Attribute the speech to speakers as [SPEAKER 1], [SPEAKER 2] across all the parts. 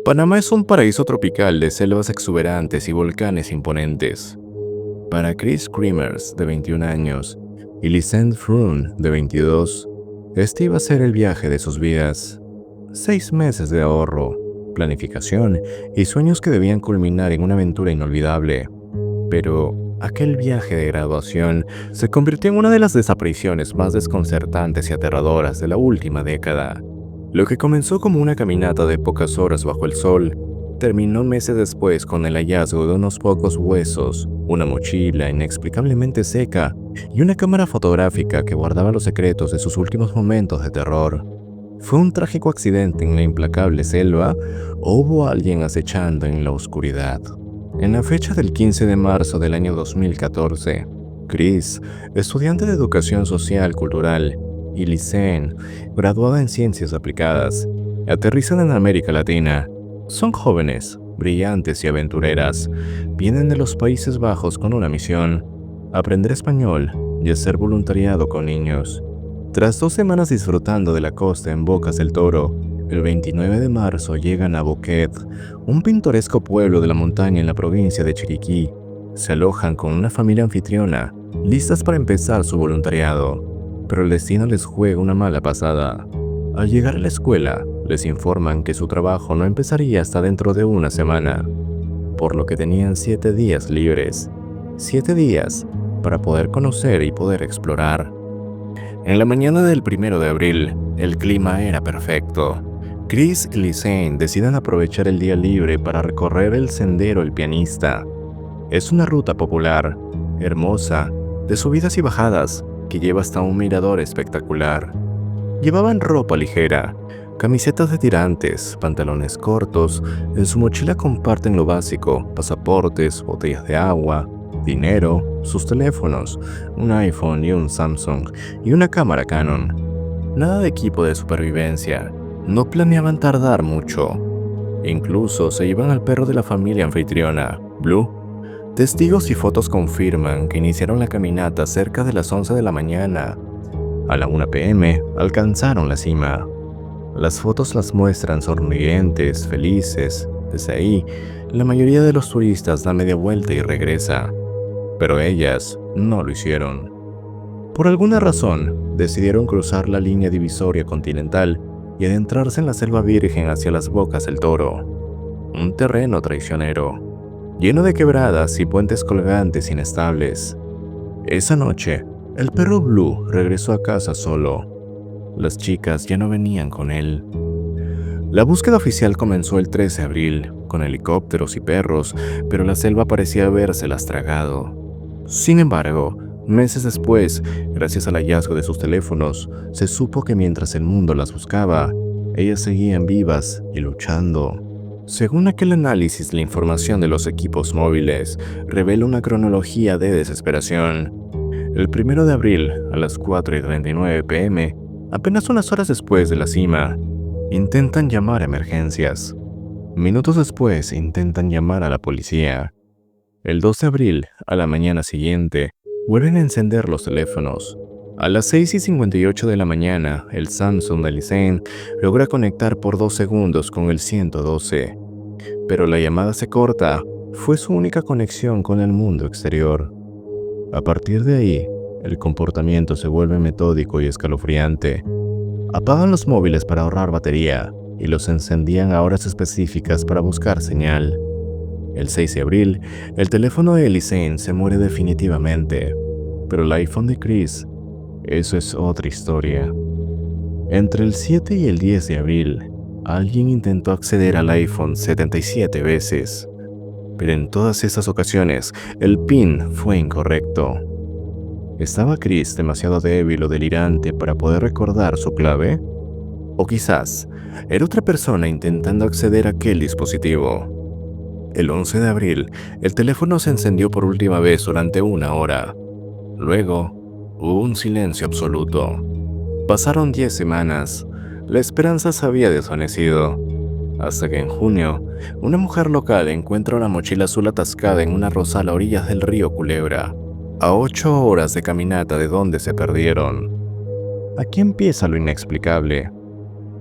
[SPEAKER 1] Panamá es un paraíso tropical de selvas exuberantes y volcanes imponentes. Para Chris Creamers, de 21 años, y Lisette Froon, de 22, este iba a ser el viaje de sus vidas. 6 meses de ahorro, planificación y sueños que debían culminar en una aventura inolvidable. Pero aquel viaje de graduación se convirtió en una de las desapariciones más desconcertantes y aterradoras de la última década. Lo que comenzó como una caminata de pocas horas bajo el sol, terminó meses después con el hallazgo de unos pocos huesos, una mochila inexplicablemente seca y una cámara fotográfica que guardaba los secretos de sus últimos momentos de terror. ¿Fue un trágico accidente en la implacable selva o hubo alguien acechando en la oscuridad? En la fecha del 15 de marzo del año 2014, Chris, estudiante de Educación Social Cultural, y Lisette, graduada en Ciencias Aplicadas, aterrizan en América Latina. Son jóvenes, brillantes y aventureras. Vienen de los Países Bajos con una misión: aprender español y hacer voluntariado con niños. Tras 2 semanas disfrutando de la costa en Bocas del Toro, el 29 de marzo llegan a Boquet, un pintoresco pueblo de la montaña en la provincia de Chiriquí. Se alojan con una familia anfitriona, listas para empezar su voluntariado. Pero el destino les juega una mala pasada. Al llegar a la escuela, les informan que su trabajo no empezaría hasta dentro de una semana, por lo que tenían 7 días libres. 7 días para poder conocer y poder explorar. En la mañana del 1 de abril, el clima era perfecto. Chris y Lisette deciden aprovechar el día libre para recorrer el Sendero El Pianista. Es una ruta popular, hermosa, de subidas y bajadas, que lleva hasta un mirador espectacular. Llevaban ropa ligera, camisetas de tirantes, pantalones cortos. En su mochila comparten lo básico: pasaportes, botellas de agua, dinero, sus teléfonos, un iPhone y un Samsung, y una cámara Canon. Nada de equipo de supervivencia. No planeaban tardar mucho. Incluso se llevan al perro de la familia anfitriona, Blue. Testigos y fotos confirman que iniciaron la caminata cerca de las 11 de la mañana. A la 1 p.m. alcanzaron la cima. Las fotos las muestran sonrientes, felices. Desde ahí, la mayoría de los turistas da media vuelta y regresa. Pero ellas no lo hicieron. Por alguna razón, decidieron cruzar la línea divisoria continental y adentrarse en la selva virgen hacia las Bocas del Toro. Un terreno traicionero, lleno de quebradas y puentes colgantes inestables. Esa noche, el perro Blue regresó a casa solo. Las chicas ya no venían con él. La búsqueda oficial comenzó el 13 de abril, con helicópteros y perros, pero la selva parecía habérselas tragado. Sin embargo, meses después, gracias al hallazgo de sus teléfonos, se supo que mientras el mundo las buscaba, ellas seguían vivas y luchando. Según aquel análisis, la información de los equipos móviles revela una cronología de desesperación. El 1 de abril, a las 4:39 p.m., apenas unas horas después de la cima, intentan llamar a emergencias. Minutos después, intentan llamar a la policía. El 2 de abril, a la mañana siguiente, vuelven a encender los teléfonos. A las 6:58 de la mañana, el Samsung de Lisette logra conectar por 2 segundos con el 112. Pero la llamada se corta. Fue su única conexión con el mundo exterior. A partir de ahí, el comportamiento se vuelve metódico y escalofriante. Apagan los móviles para ahorrar batería y los encendían a horas específicas para buscar señal. El 6 de abril, el teléfono de Lisette se muere definitivamente, pero el iPhone de Chris, eso es otra historia. Entre el 7 y el 10 de abril, alguien intentó acceder al iPhone 77 veces, pero en todas esas ocasiones el PIN fue incorrecto. ¿Estaba Chris demasiado débil o delirante para poder recordar su clave? O quizás era otra persona intentando acceder a aquel dispositivo. El 11 de abril, el teléfono se encendió por última vez durante 1 hora. Luego, hubo un silencio absoluto. Pasaron 10 semanas. La esperanza se había desvanecido. Hasta que en junio, una mujer local encuentra una mochila azul atascada en una rosal a orillas del río Culebra, a 8 horas de caminata de donde se perdieron. Aquí empieza lo inexplicable.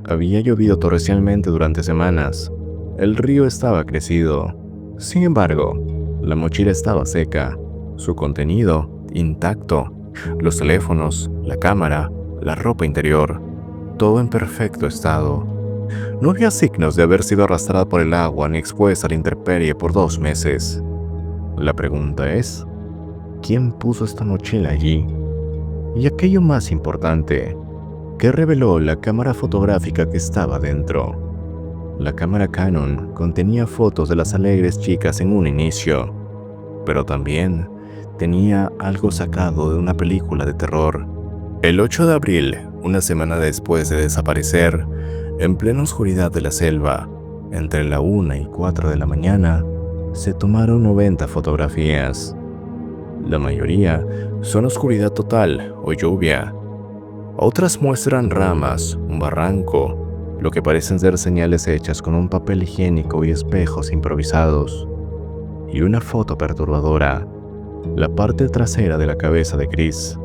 [SPEAKER 1] Había llovido torrencialmente durante semanas. El río estaba crecido. Sin embargo, la mochila estaba seca, su contenido intacto, los teléfonos, la cámara, la ropa interior, todo en perfecto estado. No había signos de haber sido arrastrada por el agua ni expuesta a la intemperie por 2 meses. La pregunta es, ¿quién puso esta mochila allí? Y aquello más importante, ¿qué reveló la cámara fotográfica que estaba dentro? La cámara Canon contenía fotos de las alegres chicas en un inicio, pero también tenía algo sacado de una película de terror. El 8 de abril, una semana después de desaparecer, en plena oscuridad de la selva, entre la 1 y 4 de la mañana, se tomaron 90 fotografías. La mayoría son oscuridad total o lluvia. Otras muestran ramas, un barranco, lo que parecen ser señales hechas con un papel higiénico y espejos improvisados. Y una foto perturbadora, la parte trasera de la cabeza de Chris,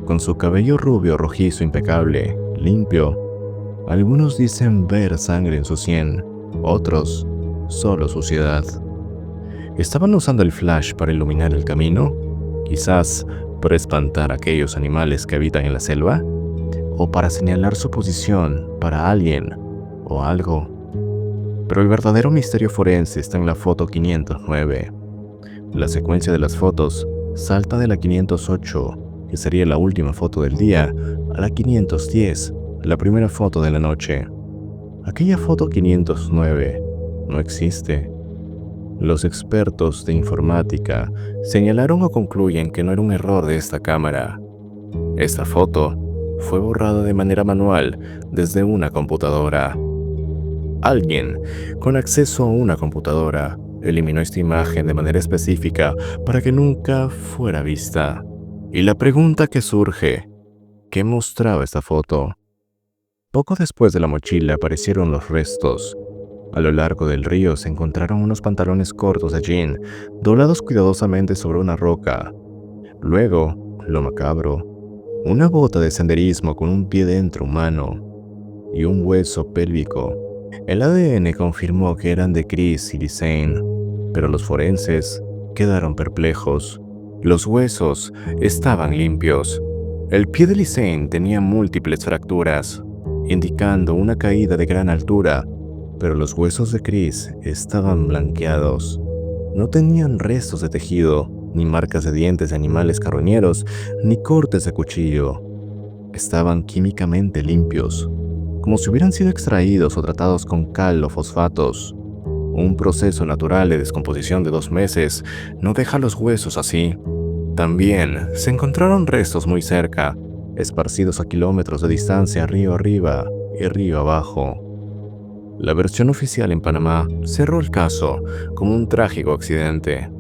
[SPEAKER 1] con su cabello rubio rojizo impecable, limpio. Algunos dicen ver sangre en su sien, otros solo suciedad. ¿Estaban usando el flash para iluminar el camino? Quizás para espantar a aquellos animales que habitan en la selva, o para señalar su posición para alguien o algo. Pero el verdadero misterio forense está en la foto 509. La secuencia de las fotos salta de la 508, que sería la última foto del día, a la 510, la primera foto de la noche. Aquella foto 509 no existe. Los expertos de informática señalaron o concluyen que no era un error de esta cámara. Esta foto fue borrada de manera manual desde una computadora. Alguien con acceso a una computadora eliminó esta imagen de manera específica para que nunca fuera vista. Y la pregunta que surge, ¿qué mostraba esta foto? Poco después de la mochila aparecieron los restos. A lo largo del río se encontraron unos pantalones cortos de jean, doblados cuidadosamente sobre una roca. Luego, lo macabro, una bota de senderismo con un pie dentro humano y un hueso pélvico. El ADN confirmó que eran de Chris y Lisanne, pero los forenses quedaron perplejos. Los huesos estaban limpios. El pie de Lisanne tenía múltiples fracturas, indicando una caída de gran altura, pero los huesos de Chris estaban blanqueados. No tenían restos de tejido, ni marcas de dientes de animales carroñeros, ni cortes de cuchillo. Estaban químicamente limpios, como si hubieran sido extraídos o tratados con cal o fosfatos. Un proceso natural de descomposición de 2 meses no deja los huesos así. También se encontraron restos muy cerca, esparcidos a kilómetros de distancia río arriba y río abajo. La versión oficial en Panamá cerró el caso como un trágico accidente.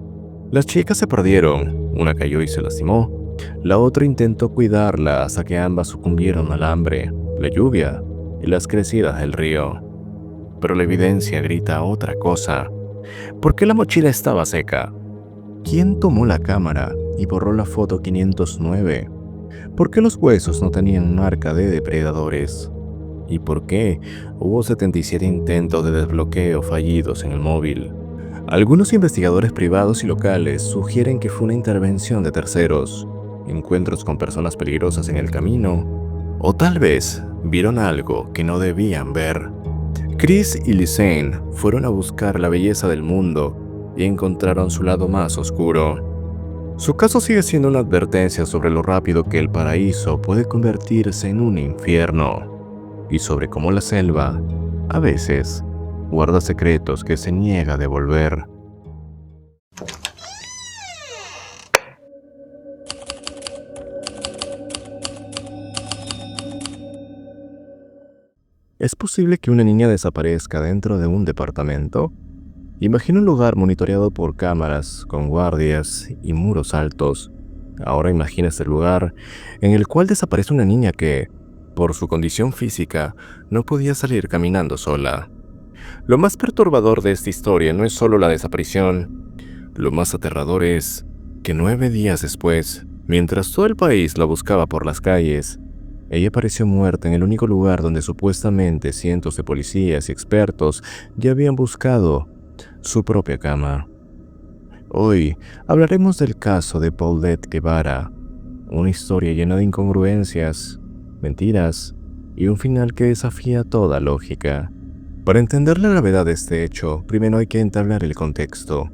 [SPEAKER 1] Las chicas se perdieron, una cayó y se lastimó, la otra intentó cuidarla hasta que ambas sucumbieron al hambre, la lluvia y las crecidas del río. Pero la evidencia grita otra cosa. ¿Por qué la mochila estaba seca? ¿Quién tomó la cámara y borró la foto 509? ¿Por qué los huesos no tenían marca de depredadores? ¿Y por qué hubo 77 intentos de desbloqueo fallidos en el móvil? Algunos investigadores privados y locales sugieren que fue una intervención de terceros, encuentros con personas peligrosas en el camino, o tal vez vieron algo que no debían ver. Chris y Lisanne fueron a buscar la belleza del mundo y encontraron su lado más oscuro. Su caso sigue siendo una advertencia sobre lo rápido que el paraíso puede convertirse en un infierno, y sobre cómo la selva, a veces, guarda secretos que se niega a devolver. ¿Es posible que una niña desaparezca dentro de un departamento? Imagina un lugar monitoreado por cámaras, con guardias y muros altos. Ahora imagina este lugar en el cual desaparece una niña que, por su condición física, no podía salir caminando sola. Lo más perturbador de esta historia no es solo la desaparición. Lo más aterrador es que 9 días después, mientras todo el país la buscaba por las calles, Ella apareció muerta en el único lugar donde supuestamente cientos de policías y expertos ya habían buscado: su propia cama. Hoy hablaremos del caso de Paulette Guevara, una historia llena de incongruencias, mentiras y un final que desafía toda lógica. Para entender la gravedad de este hecho, primero hay que entablar el contexto.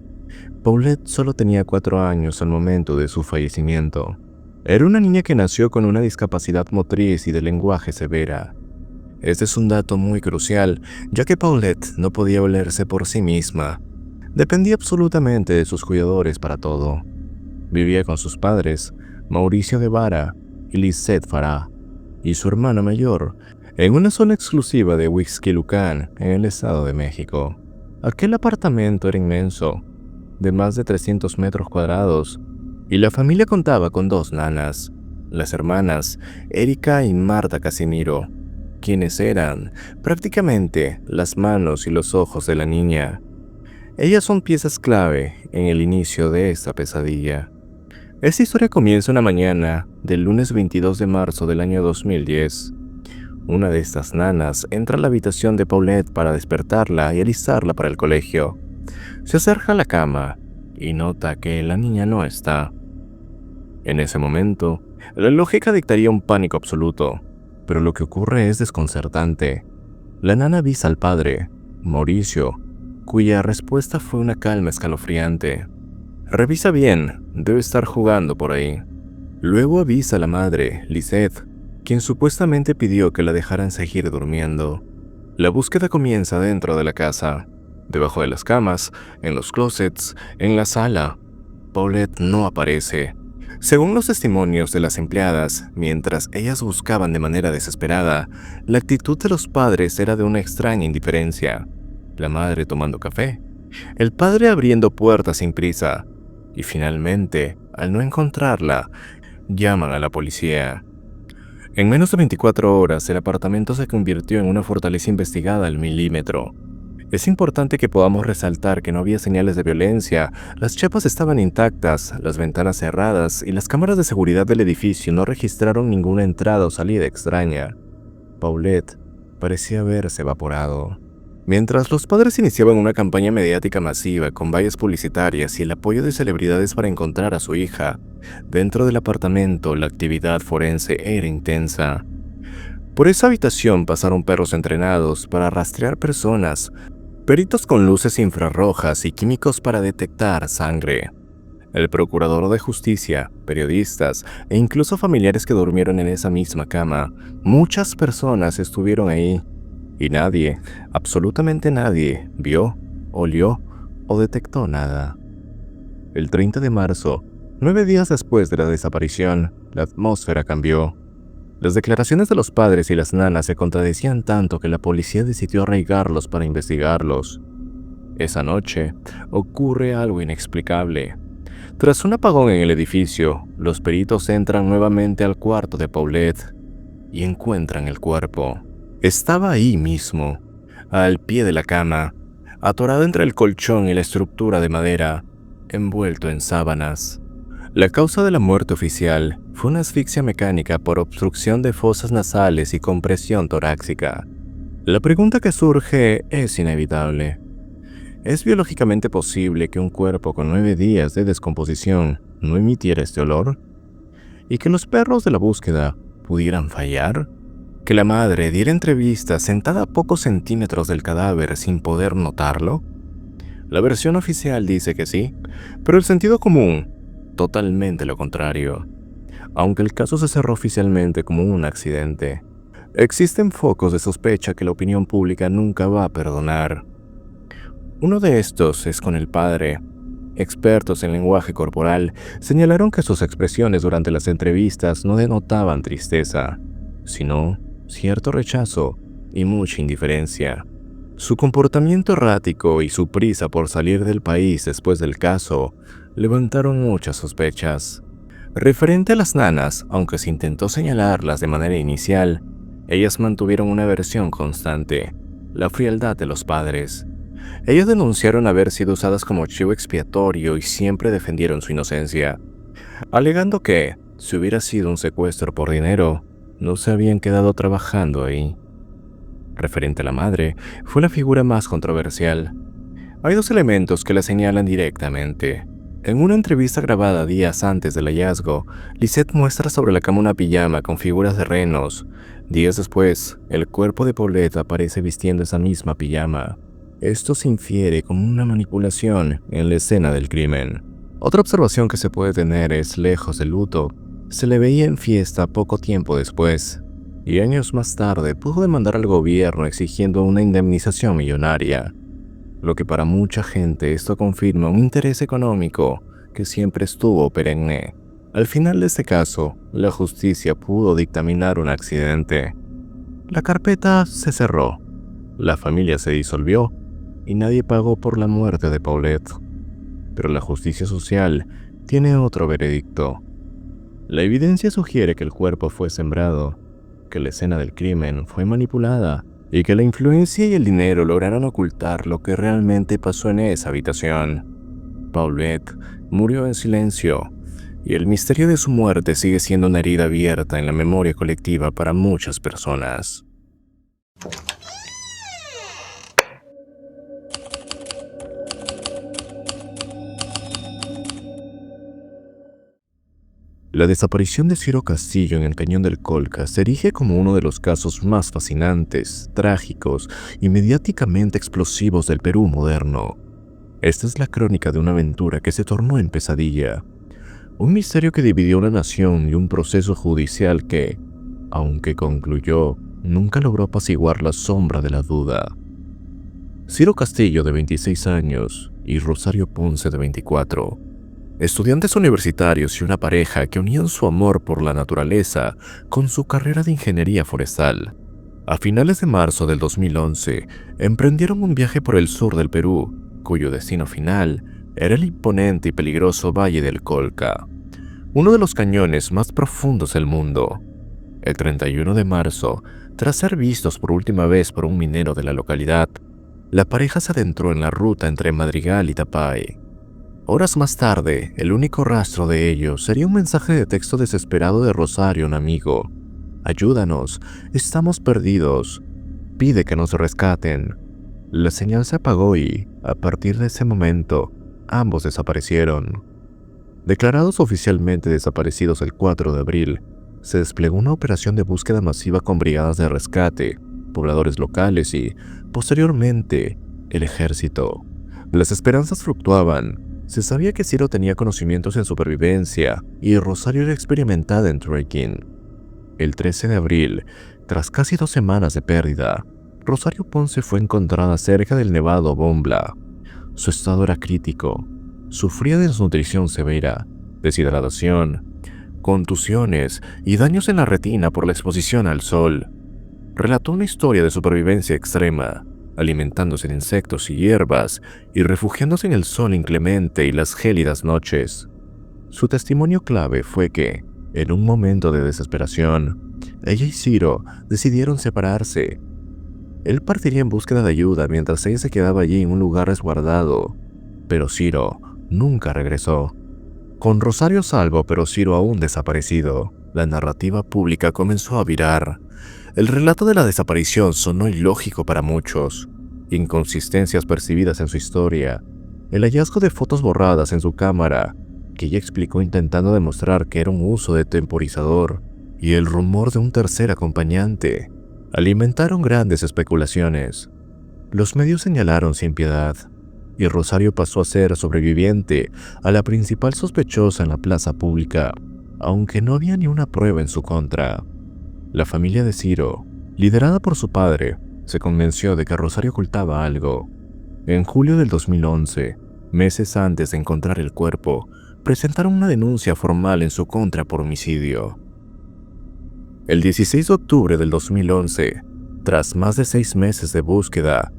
[SPEAKER 1] Paulette solo tenía 4 años al momento de su fallecimiento. Era una niña que nació con una discapacidad motriz y de lenguaje severa. Este es un dato muy crucial, ya que Paulette no podía valerse por sí misma. Dependía absolutamente de sus cuidadores para todo. Vivía con sus padres, Mauricio Guevara y Lisette Farah, y su hermana mayor, en una zona exclusiva de Huixquilucan, en el Estado de México. Aquel apartamento era inmenso, de más de 300 metros cuadrados, y la familia contaba con 2 nanas, las hermanas Erika y Marta Casimiro, quienes eran prácticamente las manos y los ojos de la niña. Ellas son piezas clave en el inicio de esta pesadilla. Esta historia comienza una mañana del lunes 22 de marzo del año 2010. Una de estas nanas entra a la habitación de Paulette para despertarla y alistarla para el colegio. Se acerca a la cama y nota que la niña no está. En ese momento, la lógica dictaría un pánico absoluto, pero lo que ocurre es desconcertante. La nana avisa al padre, Mauricio, cuya respuesta fue una calma escalofriante. Revisa bien, debe estar jugando por ahí. Luego avisa a la madre, Lisette, quien supuestamente pidió que la dejaran seguir durmiendo. La búsqueda comienza dentro de la casa, debajo de las camas, en los closets, en la sala. Paulette no aparece. Según los testimonios de las empleadas, mientras ellas buscaban de manera desesperada, la actitud de los padres era de una extraña indiferencia. La madre tomando café, el padre abriendo puertas sin prisa, y finalmente, al no encontrarla, llaman a la policía. En menos de 24 horas, el apartamento se convirtió en una fortaleza investigada al milímetro. Es importante que podamos resaltar que no había señales de violencia, las chapas estaban intactas, las ventanas cerradas y las cámaras de seguridad del edificio no registraron ninguna entrada o salida extraña. Paulette parecía haberse evaporado. Mientras los padres iniciaban una campaña mediática masiva con vallas publicitarias y el apoyo de celebridades para encontrar a su hija, dentro del apartamento la actividad forense era intensa. Por esa habitación pasaron perros entrenados para rastrear personas, peritos con luces infrarrojas y químicos para detectar sangre. El procurador de justicia, periodistas e incluso familiares que durmieron en esa misma cama, muchas personas estuvieron ahí. Y nadie, absolutamente nadie, vio, olió o detectó nada. El 30 de marzo, 9 días después de la desaparición, la atmósfera cambió. Las declaraciones de los padres y las nanas se contradecían tanto que la policía decidió arraigarlos para investigarlos. Esa noche, ocurre algo inexplicable. Tras un apagón en el edificio, los peritos entran nuevamente al cuarto de Paulette y encuentran el cuerpo. Estaba ahí mismo, al pie de la cama, atorado entre el colchón y la estructura de madera, envuelto en sábanas. La causa de la muerte oficial fue una asfixia mecánica por obstrucción de fosas nasales y compresión torácica. La pregunta que surge es inevitable. ¿Es biológicamente posible que un cuerpo con 9 días de descomposición no emitiera este olor? ¿Y que los perros de la búsqueda pudieran fallar? ¿Que la madre diera entrevistas sentada a pocos centímetros del cadáver sin poder notarlo? La versión oficial dice que sí, pero el sentido común, totalmente lo contrario. Aunque el caso se cerró oficialmente como un accidente, existen focos de sospecha que la opinión pública nunca va a perdonar. Uno de estos es con el padre. Expertos en lenguaje corporal señalaron que sus expresiones durante las entrevistas no denotaban tristeza, sino cierto rechazo y mucha indiferencia. Su comportamiento errático y su prisa por salir del país después del caso levantaron muchas sospechas. Referente a las nanas, aunque se intentó señalarlas de manera inicial, ellas mantuvieron una versión constante: la frialdad de los padres. Ellos denunciaron haber sido usadas como chivo expiatorio y siempre defendieron su inocencia, alegando que, si hubiera sido un secuestro por dinero, no se habían quedado trabajando ahí. Referente a la madre, fue la figura más controversial. Hay dos elementos que la señalan directamente. En una entrevista grabada días antes del hallazgo, Lisette muestra sobre la cama una pijama con figuras de renos. Días después, el cuerpo de Paulette aparece vistiendo esa misma pijama. Esto se infiere como una manipulación en la escena del crimen. Otra observación que se puede tener es, lejos del luto, se le veía en fiesta poco tiempo después, y años más tarde pudo demandar al gobierno exigiendo una indemnización millonaria. Lo que para mucha gente esto confirma un interés económico que siempre estuvo perenne. Al final de este caso, la justicia pudo dictaminar un accidente. La carpeta se cerró, la familia se disolvió y nadie pagó por la muerte de Paulette. Pero la justicia social tiene otro veredicto. La evidencia sugiere que el cuerpo fue sembrado, que la escena del crimen fue manipulada y que la influencia y el dinero lograron ocultar lo que realmente pasó en esa habitación. Paulette murió en silencio, y el misterio de su muerte sigue siendo una herida abierta en la memoria colectiva para muchas personas. La desaparición de Ciro Castillo en el Cañón del Colca se erige como uno de los casos más fascinantes, trágicos y mediáticamente explosivos del Perú moderno. Esta es la crónica de una aventura que se tornó en pesadilla, un misterio que dividió una nación y un proceso judicial que, aunque concluyó, nunca logró apaciguar la sombra de la duda. Ciro Castillo, de 26 años, y Rosario Ponce, de 24, estudiantes universitarios y una pareja que unían su amor por la naturaleza con su carrera de ingeniería forestal. A finales de marzo del 2011, emprendieron un viaje por el sur del Perú, cuyo destino final era el imponente y peligroso Valle del Colca, uno de los cañones más profundos del mundo. El 31 de marzo, tras ser vistos por última vez por un minero de la localidad, la pareja se adentró en la ruta entre Madrigal y Tapay. Horas más tarde, el único rastro de ellos sería un mensaje de texto desesperado de Rosario, un amigo. «Ayúdanos, estamos perdidos. Pide que nos rescaten». La señal se apagó y, a partir de ese momento, ambos desaparecieron. Declarados oficialmente desaparecidos el 4 de abril, se desplegó una operación de búsqueda masiva con brigadas de rescate, pobladores locales y, posteriormente, el ejército. Las esperanzas fluctuaban. Se sabía que Ciro tenía conocimientos en supervivencia y Rosario era experimentada en trekking. El 13 de abril, tras casi 2 semanas de pérdida, Rosario Ponce fue encontrada cerca del nevado Bombla. Su estado era crítico. Sufría de desnutrición severa, deshidratación, contusiones y daños en la retina por la exposición al sol. Relató una historia de supervivencia extrema, alimentándose de insectos y hierbas y refugiándose en el sol inclemente y las gélidas noches. Su testimonio clave fue que, en un momento de desesperación, ella y Ciro decidieron separarse. Él partiría en búsqueda de ayuda mientras ella se quedaba allí en un lugar resguardado, pero Ciro nunca regresó. Con Rosario a salvo, pero Ciro aún desaparecido, la narrativa pública comenzó a virar. El relato de la desaparición sonó ilógico para muchos. Inconsistencias percibidas en su historia, el hallazgo de fotos borradas en su cámara, que ella explicó intentando demostrar que era un uso de temporizador, y el rumor de un tercer acompañante, alimentaron grandes especulaciones. Los medios señalaron sin piedad, y Rosario pasó a ser sobreviviente a la principal sospechosa en la plaza pública, aunque no había ni una prueba en su contra. La familia de Ciro, liderada por su padre, se convenció de que Rosario ocultaba algo. En julio del 2011, meses antes de encontrar el cuerpo, presentaron una denuncia formal en su contra por homicidio. El 16 de octubre del 2011, tras más de 6 meses de búsqueda,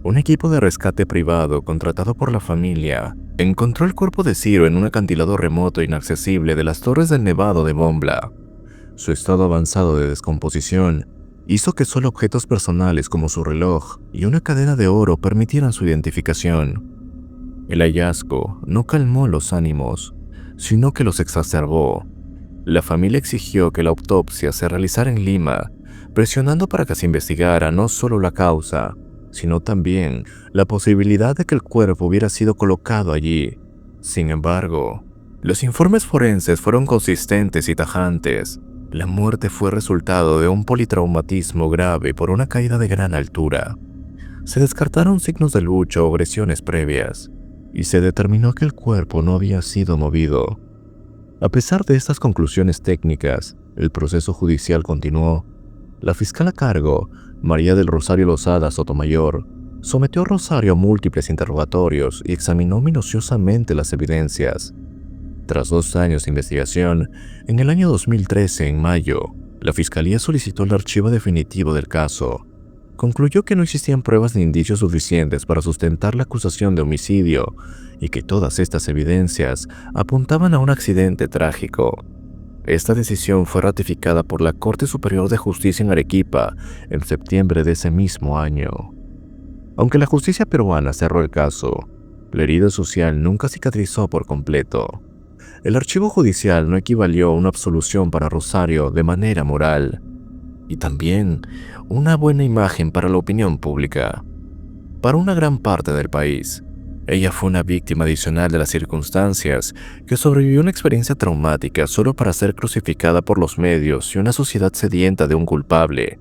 [SPEAKER 1] un equipo de rescate privado contratado por la familia encontró el cuerpo de Ciro en un acantilado remoto e inaccesible de las Torres del Nevado de Bombla. Su estado avanzado de descomposición hizo que solo objetos personales como su reloj y una cadena de oro permitieran su identificación. El hallazgo no calmó los ánimos, sino que los exacerbó. La familia exigió que la autopsia se realizara en Lima, presionando para que se investigara no solo la causa, sino también la posibilidad de que el cuerpo hubiera sido colocado allí. Sin embargo, los informes forenses fueron consistentes y tajantes. La muerte fue resultado de un politraumatismo grave por una caída de gran altura. Se descartaron signos de lucha o agresiones previas, y se determinó que el cuerpo no había sido movido. A pesar de estas conclusiones técnicas, el proceso judicial continuó. La fiscal a cargo, María del Rosario Lozada Sotomayor, sometió a Rosario a múltiples interrogatorios y examinó minuciosamente las evidencias. Tras 2 años de investigación, en el año 2013, en mayo, la Fiscalía solicitó el archivo definitivo del caso. Concluyó que no existían pruebas ni indicios suficientes para sustentar la acusación de homicidio y que todas estas evidencias apuntaban a un accidente trágico. Esta decisión fue ratificada por la Corte Superior de Justicia en Arequipa en septiembre de ese mismo año. Aunque la justicia peruana cerró el caso, la herida social nunca cicatrizó por completo. El archivo judicial no equivalió a una absolución para Rosario de manera moral, y también una buena imagen para la opinión pública. Para una gran parte del país, ella fue una víctima adicional de las circunstancias que sobrevivió a una experiencia traumática solo para ser crucificada por los medios y una sociedad sedienta de un culpable.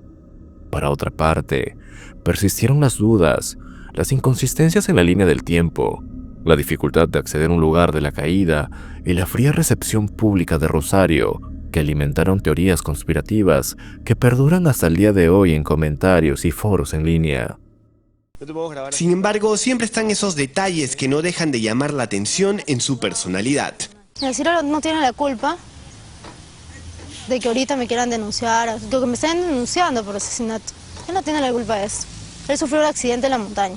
[SPEAKER 1] Para otra parte, persistieron las dudas, las inconsistencias en la línea del tiempo, la dificultad de acceder a un lugar de la caída y la fría recepción pública de Rosario, que alimentaron teorías conspirativas que perduran hasta el día de hoy en comentarios y foros en línea.
[SPEAKER 2] Sin embargo, siempre están esos detalles que no dejan de llamar la atención en su personalidad.
[SPEAKER 3] El Ciro no tiene la culpa de que ahorita me quieran denunciar, de que me estén denunciando por asesinato. Él no tiene la culpa de eso. Él sufrió un accidente en la montaña.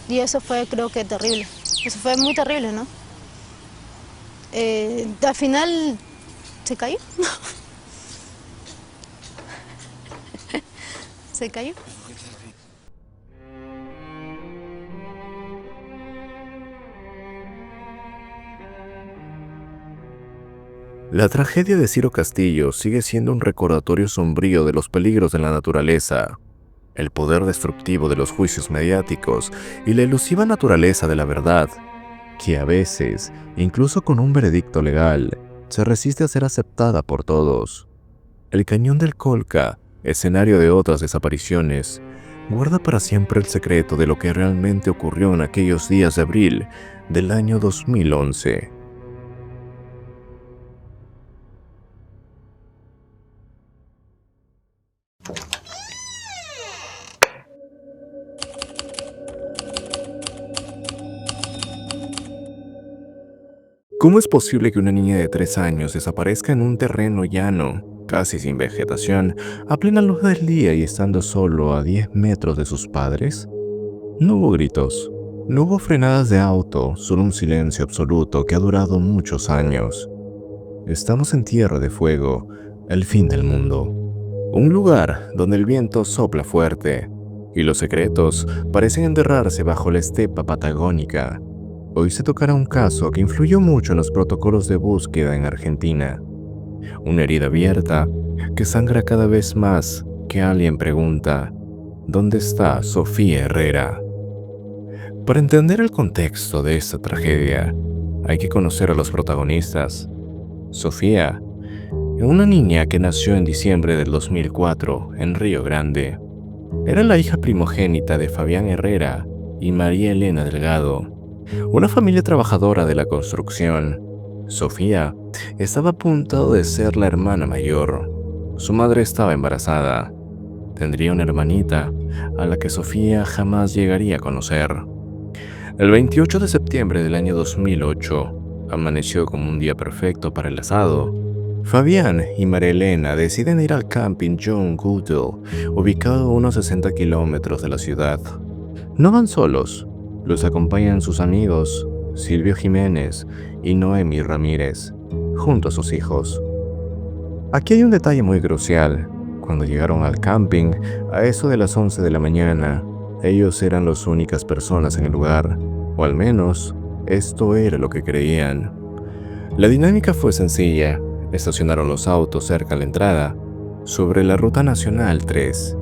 [SPEAKER 3] Y eso fue, creo que, terrible. Eso fue muy terrible, ¿no? Al final, ¿se cayó? ¿Se cayó?
[SPEAKER 1] La tragedia de Ciro Castillo sigue siendo un recordatorio sombrío de los peligros de la naturaleza, el poder destructivo de los juicios mediáticos y la elusiva naturaleza de la verdad, que a veces, incluso con un veredicto legal, se resiste a ser aceptada por todos. El Cañón del Colca, escenario de otras desapariciones, guarda para siempre el secreto de lo que realmente ocurrió en aquellos días de abril del año 2011. ¿Cómo es posible que una niña de 3 años desaparezca en un terreno llano, casi sin vegetación, a plena luz del día y estando solo a 10 metros de sus padres? No hubo gritos, no hubo frenadas de auto, solo un silencio absoluto que ha durado muchos años. Estamos en Tierra de Fuego, el fin del mundo. Un lugar donde el viento sopla fuerte y los secretos parecen enterrarse bajo la estepa patagónica. Hoy se tocará un caso que influyó mucho en los protocolos de búsqueda en Argentina. Una herida abierta que sangra cada vez más que alguien pregunta, ¿dónde está Sofía Herrera? Para entender el contexto de esta tragedia, hay que conocer a los protagonistas. Sofía, una niña que nació en diciembre del 2004 en Río Grande, era la hija primogénita de Fabián Herrera y María Elena Delgado, una familia trabajadora de la construcción. Sofía estaba a punto de ser la hermana mayor. Su madre estaba embarazada. Tendría una hermanita a la que Sofía jamás llegaría a conocer. El 28 de septiembre del año 2008 amaneció como un día perfecto para el asado. Fabián y María Elena deciden ir al camping John Goodell, ubicado a unos 60 kilómetros de la ciudad. No van solos. Los acompañan sus amigos, Silvio Jiménez y Noemi Ramírez, junto a sus hijos. Aquí hay un detalle muy crucial. Cuando llegaron al camping, a eso de las 11 de la mañana, ellos eran las únicas personas en el lugar, o al menos, esto era lo que creían. La dinámica fue sencilla. Estacionaron los autos cerca de la entrada, sobre la ruta nacional 3.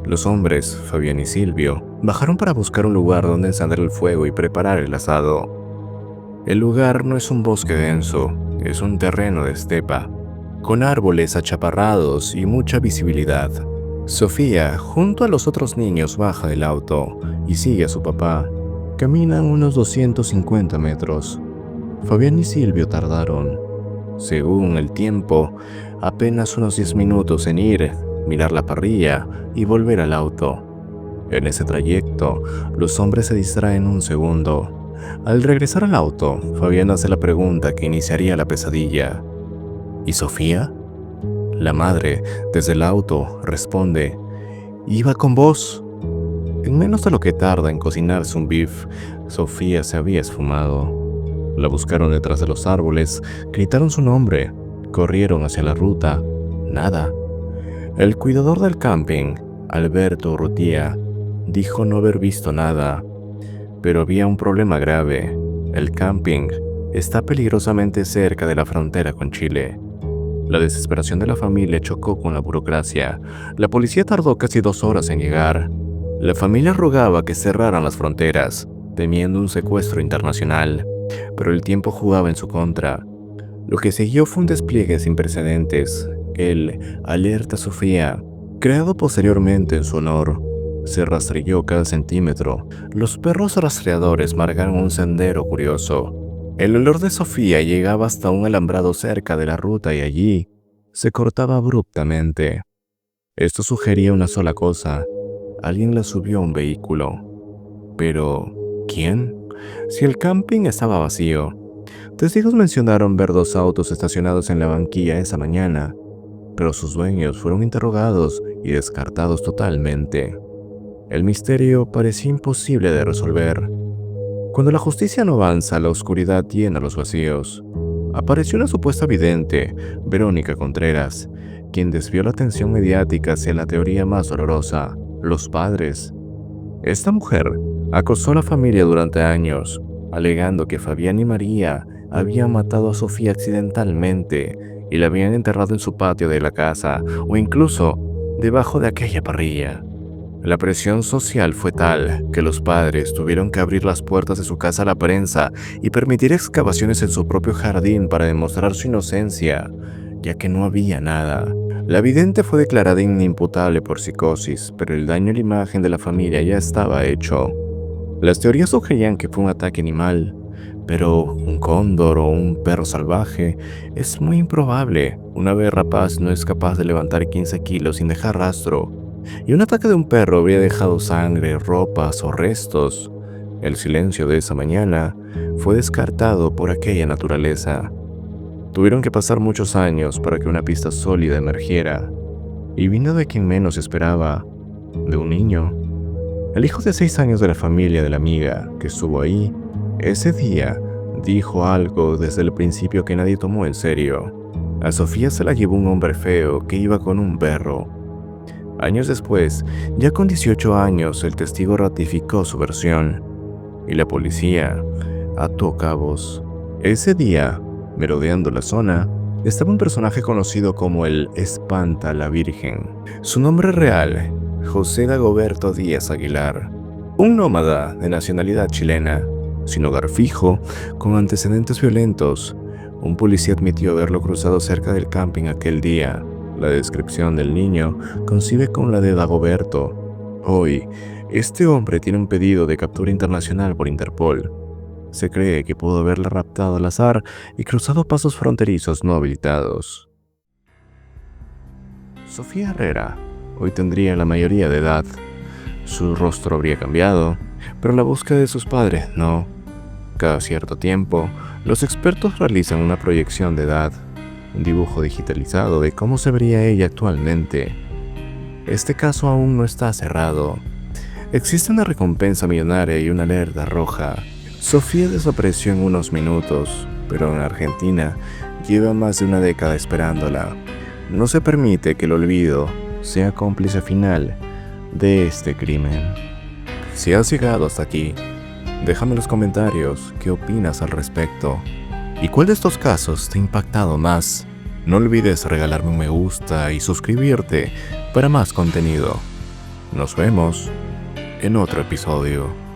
[SPEAKER 1] Los hombres, Fabián y Silvio, bajaron para buscar un lugar donde encender el fuego y preparar el asado. El lugar no es un bosque denso, es un terreno de estepa, con árboles achaparrados y mucha visibilidad. Sofía, junto a los otros niños, baja del auto y sigue a su papá. Caminan unos 250 metros. Fabián y Silvio tardaron, según el tiempo, apenas unos 10 minutos en ir, mirar la parrilla y volver al auto. En ese trayecto, los hombres se distraen un segundo. Al regresar al auto, Fabián hace la pregunta que iniciaría la pesadilla. ¿Y Sofía? La madre, desde el auto, responde: «Iba con vos». En menos de lo que tarda en cocinarse un beef, Sofía se había esfumado. La buscaron detrás de los árboles, gritaron su nombre, corrieron hacia la ruta. Nada. El cuidador del camping, Alberto Urrutia, dijo no haber visto nada, pero había un problema grave. El camping está peligrosamente cerca de la frontera con Chile. La desesperación de la familia chocó con la burocracia. La policía tardó casi 2 horas en llegar. La familia rogaba que cerraran las fronteras, temiendo un secuestro internacional, pero el tiempo jugaba en su contra. Lo que siguió fue un despliegue sin precedentes, el Alerta Sofía, creado posteriormente en su honor. Se rastrilló cada centímetro. Los perros rastreadores marcaron un sendero curioso. El olor de Sofía llegaba hasta un alambrado cerca de la ruta y allí se cortaba abruptamente. Esto sugería una sola cosa: alguien la subió a un vehículo. Pero, ¿quién? Si el camping estaba vacío. Testigos mencionaron ver 2 autos estacionados en la banquilla esa mañana, pero sus dueños fueron interrogados y descartados totalmente. El misterio parecía imposible de resolver. Cuando la justicia no avanza, la oscuridad llena los vacíos. Apareció una supuesta vidente, Verónica Contreras, quien desvió la atención mediática hacia la teoría más dolorosa: los padres. Esta mujer acosó a la familia durante años, alegando que Fabián y María habían matado a Sofía accidentalmente y la habían enterrado en su patio de la casa o incluso debajo de aquella parrilla. La presión social fue tal que los padres tuvieron que abrir las puertas de su casa a la prensa y permitir excavaciones en su propio jardín para demostrar su inocencia, ya que no había nada. La vidente fue declarada inimputable por psicosis, pero el daño a la imagen de la familia ya estaba hecho. Las teorías sugerían que fue un ataque animal, pero un cóndor o un perro salvaje es muy improbable. Un ave rapaz no es capaz de levantar 15 kilos sin dejar rastro, y un ataque de un perro habría dejado sangre, ropas o restos. El silencio de esa mañana fue descartado por aquella naturaleza. Tuvieron que pasar muchos años para que una pista sólida emergiera, y vino de quien menos esperaba, de un niño. El hijo de 6 años de la familia de la amiga que estuvo ahí ese día dijo algo desde el principio que nadie tomó en serio. A Sofía se la llevó un hombre feo que iba con un perro. Años después, ya con 18 años, el testigo ratificó su versión y la policía ató cabos. Ese día, merodeando la zona, estaba un personaje conocido como el Espanta la Virgen. Su nombre real, José Dagoberto Díaz Aguilar, un nómada de nacionalidad chilena, sin hogar fijo, con antecedentes violentos. Un policía admitió haberlo cruzado cerca del camping aquel día. La descripción del niño coincide con la de Dagoberto. Hoy, este hombre tiene un pedido de captura internacional por Interpol. Se cree que pudo haberla raptado al azar y cruzado pasos fronterizos no habilitados. Sofía Herrera hoy tendría la mayoría de edad. Su rostro habría cambiado, pero la búsqueda de sus padres no. Cada cierto tiempo, los expertos realizan una proyección de edad, un dibujo digitalizado de cómo se vería ella actualmente. Este caso aún no está cerrado. Existe una recompensa millonaria y una alerta roja. Sofía desapareció en unos minutos, pero en Argentina lleva más de una década esperándola. No se permite que el olvido sea cómplice final de este crimen. Si has llegado hasta aquí, déjame en los comentarios qué opinas al respecto. ¿Y cuál de estos casos te ha impactado más? No olvides regalarme un me gusta y suscribirte para más contenido. Nos vemos en otro episodio.